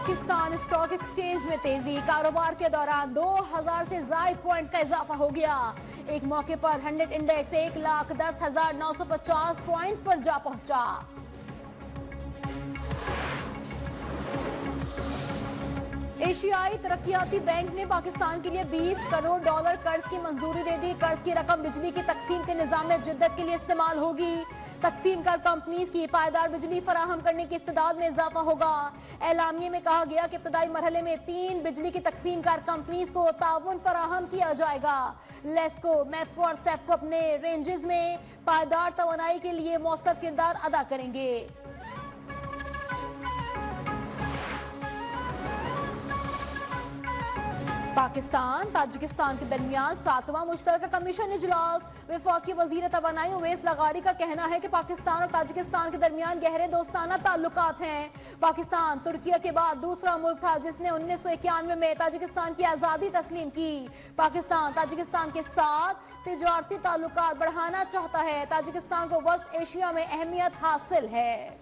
Pakistan stock exchange में तेजी, कारोबार के दौरान 2000 से ज्यादा पॉइंट्स का इजाफा हो गया। एक मौके पर 100 इंडेक्स 1,10,950 पॉइंट्स पर जा पहुंचा। एशियाई तरक्याती बैंक ने पाकिस्तान के लिए $20 करोड़ कर्ज की मंजूरी दे दी। कर्ज की रकम बिजली की तकसीम के निजाम में जिद्दत के लिए इस्तेमाल होगी। तकसीम कर कंपनीज की पायदार बिजली फराहम करने की इस्तेदाद में इजाफा होगा। एलामिये में कहा गया कि इब्तदाई मरहले में 3 बिजली की तकसीम कर कंपनीज को ताउन फराहम किया जाएगा। लेस्को, मैपको और सेपको अपने रेंजेस में पायदार तवानाई के लिए मौसर किरदार अदा करेंगे। पाकिस्तान ताजिकिस्तान के दरमियान 7वां मुश्तरका कमीशन इजलास। वफाकी वजीर तवानाई उवैस लगारी का कहना है कि पाकिस्तान और ताजिकिस्तान के दरमियान गहरे दोस्ताना ताल्लुकात हैं। पाकिस्तान तुर्की के बाद दूसरा मुल्क था जिसने 1991 में ताजिकिस्तान की आज़ादी तस्लीम की। पाकिस्तान ताजिकिस्तान के साथ तिजारती ताल्लुकात बढ़ाना चाहता है। ताजिकिस्तान को वस्त एशिया में अहमियत हासिल है।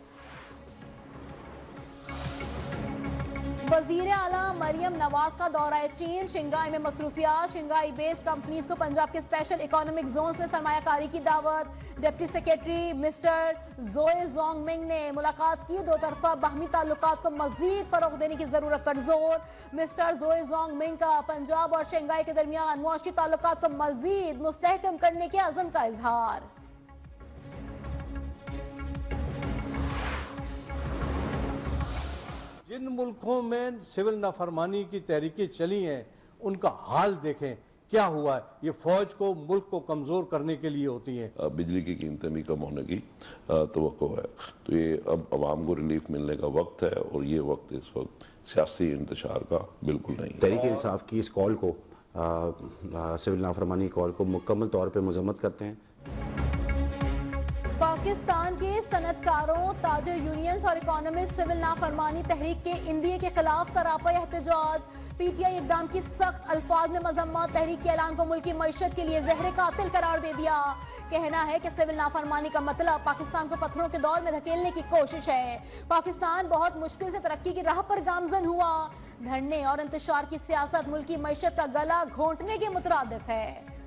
वजीर आला मरियम नवाज का दौरा चीन, शंघाई में मसरूफियात। शंघाई बेस्ड कंपनीज को पंजाब के स्पेशल इकोनॉमिक जोन्स में सरमायाकारी की दावत। डिप्टी सेक्रेटरी मिस्टर जोए जोंगमिंग ने मुलाकात की। दो तरफा बाहमी ताल्लुकात को मजीद फरोग देने की जरूरत पर जोर। मिस्टर जोए जोंगमिंग का पंजाब और शंघाई के दरमियान मुआशी ताल्लुकात को मजीद मुस्तहकम करने के अज़म का इजहार। जिन मुल्कों में सिविल नाफरमानी की तहरीकें चली हैं उनका हाल देखें क्या हुआ है। ये फौज को, मुल्क को कमजोर करने के लिए होती हैं। बिजली की कीमतें भी कम होने की तवक्को है, तो ये अब आवाम को रिलीफ मिलने का वक्त है और ये वक्त इस वक्त सियासी इंतशार का बिल्कुल नहीं है। तहरीक इंसाफ की इस कॉल को, सिविल नाफरमानी कॉल को मुकम्मल तौर पर मजम्मत करते हैं। पाकिस्तान के सनतकारों, ताजिर यूनियंस और इकोनॉमिस्ट सिविल नाफरमानी तहरीक के इंदिए के खिलाफ सरापा एहतजाज। पीटीआई इकदाम की सख्त अल्फाज में मजम्मत। तहरीक के ऐलान को मुल्की मईशत के लिए जहर कातिल करार दे दिया। कहना है कि सिविल नाफरमानी का मतलब पाकिस्तान को पत्थरों के दौर में धकेलने की कोशिश है। पाकिस्तान बहुत मुश्किल से तरक्की की राह पर गामजन हुआ। धरने और इंतशार की सियासत मुल्की मईशत का गला घोंटने के मुतरादिफ है।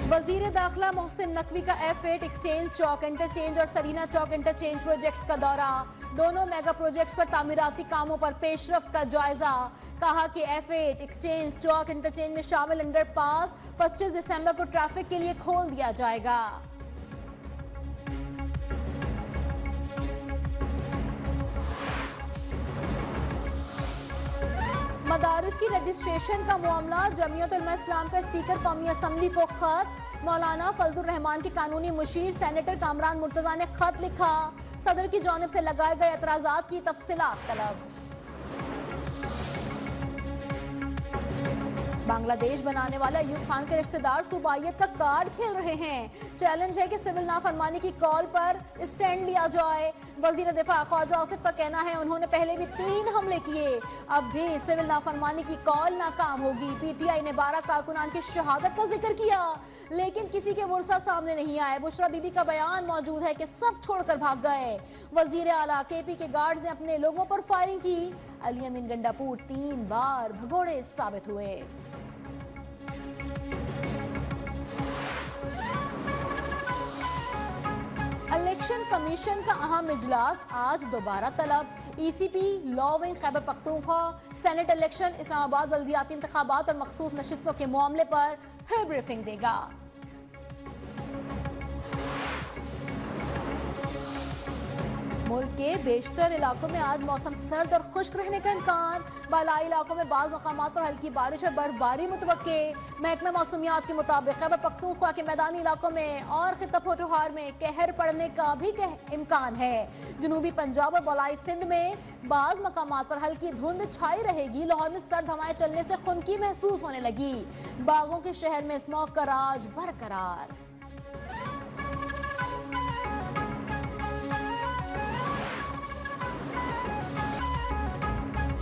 वजीर दाखिला मोहसिन नकवी का F8 एक्सचेंज चौक इंटरचेंज और सरीना चौक इंटरचेंज प्रोजेक्ट्स का दौरा। दोनों मेगा प्रोजेक्ट्स पर तामीराती कामों पर पेशरफ्त का जायजा। कहा कि F8 एक्सचेंज चौक इंटरचेंज में शामिल अंडरपास 25 दिसंबर को ट्रैफिक के लिए खोल दिया जाएगा। मदारिस की रजिस्ट्रेशन का मामला। जमीयत उलमा इस्लाम का स्पीकर कौमी असम्बली को खत। मौलाना फजलुर रहमान के कानूनी मुशीर सेनेटर कामरान मुर्तजा ने खत लिखा। सदर की जानिब से लगाए गए एतराजात की तफसीलात तलब। बांग्लादेश बनाने वाले अयूब खान के रिश्तेदार सूबाइयत का कार्ड खेल रहे हैं। चैलेंज है कि सिविल नाफरमानी की कॉल पर स्टैंड लिया जाए। वजीर दिफा ख्वाजा आसिफ का कहना है उन्होंने पहले भी 3 हमले किए, अब भी सिविल नाफरमानी की कॉल नाकाम होगी। पीटीआई ने 12 कारकुनान की शहादत का जिक्र किया लेकिन किसी के वर्सा सामने नहीं आए। बुशरा बीबी का बयान मौजूद है कि सब छोड़कर भाग गए। वजीर आला केपी के गार्ड्स ने अपने लोगों पर फायरिंग की। अली अमीन गंडापुर 3 बार भगोड़े साबित हुए। इलेक्शन कमीशन का अहम इजलास आज दोबारा तलब। ECP, law wing Khyber Pakhtunkhwa, senate election, Islamabad बल्दियाती इंतखाबात और मखसूस नशिस्तों के मामले पर फिर ब्रीफिंग देगा। मुल्क के बेशतर इलाकों में आज मौसम सर्द और खुश्क रहने का इम्कान। बालाई इलाकों में बाज़ मकामात पर हल्की बारिश और बर्फबारी मुतवक्के। महकमे मौसमियात के मुताबिक खैबर पख्तूनख्वा के मैदानी इलाकों में और खित्ता पोठोहार में कहर पड़ने का भी इम्कान है। जनूबी पंजाब और बलाई सिंध में बाज़ मकामात पर हल्की धुंध छाई रहेगी। लाहौर में सर्द हवाएं चलने से खुनकी महसूस होने लगी। बागों के शहर में स्मॉग का राज बरकरार।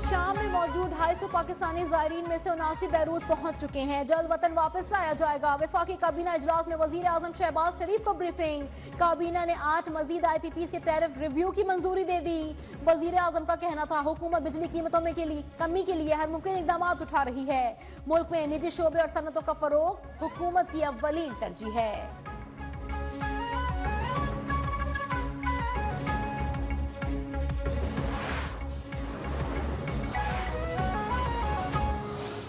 शाम में मौजूद 250 पाकिस्तानी ज़ायरीन में से 79 बैरूत पहुंच चुके हैं। जल्द वतन वापस लाया जाएगा। वफाकी काबीना इजलास में वजीर आजम शहबाज शरीफ को ब्रीफिंग। काबीना ने 8 मजीद IPPs के टैरिफ रिव्यू की मंजूरी दे दी। वजीर आजम का कहना था हुकूमत बिजली कीमतों में कमी के लिए हर मुमकिन इकदाम उठा रही है। मुल्क में निजी शोबे और सनतों का फरोग हुकूमत की अव्वलीन तरजीह है।